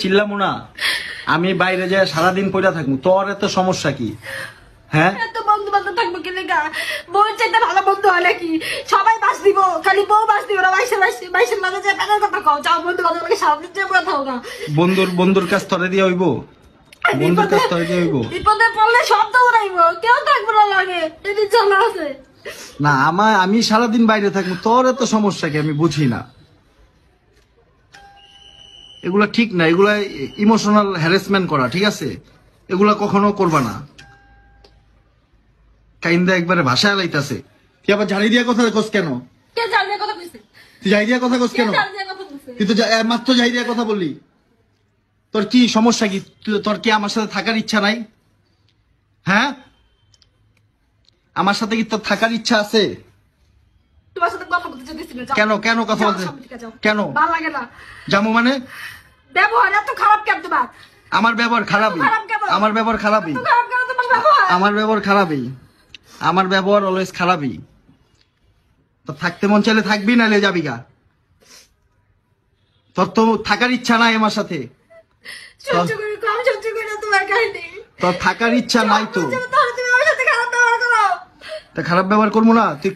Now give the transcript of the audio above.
চিল্লামু না আমি বাইরে যাই সারাদিন পয়লা থাকবো, তোর এত সমস্যা কি? হ্যাঁ বন্ধু বান্ধব থাকবো কি লেগা? বউ চাইতে ভালো বন্ধু হয় নাকি? সবাই বাস দিব, খালি বউ বাস দিব না। বাইশের মাঝে যে প্যানের কথা কও, যাও বন্ধু বান্ধব সামনে যে থাও না। বন্ধুর কাছ তরে দিয়ে হইব, বন্ধুর কাছ তরে দিয়ে হইব। বিপদে পড়লে সব দৌড়াইব, কেউ থাকবো না লাগে। এটি চলা আছে না আমি সারাদিন বাইরে থাকবো, তোর এত সমস্যা কি? আমি বুঝি না, এগুলা ঠিক না, এগুলা ইমোশনাল হ্যারাসমেন্ট করা, ঠিক আছে? এগুলা কখনো করবা না। কাইন্দা একবারে ভাষায় লাইতাছে। তুই আবার ঝাড়ি দিয়া কথা কস কেন? কে জানিয়ে কথা কইছে? তুই ঝাড়ি দিয়া কথা কস কেন? তুই তো মাত্র ঝাড়ি দিয়া কথা বললি। তোর কি সমস্যা কি? তোর কি আমার সাথে থাকার ইচ্ছা নাই? হ্যাঁ, আমার সাথে কি তোর থাকার ইচ্ছা আছে? তোমার সাথে কথা বলতে চাইছি না। কেন কেন কথা বলতে? কেন ভালো লাগে না? জামু মানে ব্যবহার এত খারাপ কেন তোমার? আমার ব্যবহার খারাপই, আমার ব্যবহার খারাপই, খারাপ কেন তোমার ব্যবহার? আমার ব্যবহার খারাপই, আমার ব্যবহার অলওয়েজ খারাপই। তো থাকতে মন চাইলে থাকবি, নাইলে যাবি গা। তোর তো থাকার ইচ্ছা নাই আমার সাথে, তোর থাকার ইচ্ছা নাই তো। তুমি আমার সাথে খারাপ ব্যবহার করো। তা খারাপ ব্যবহার করবো না? তুই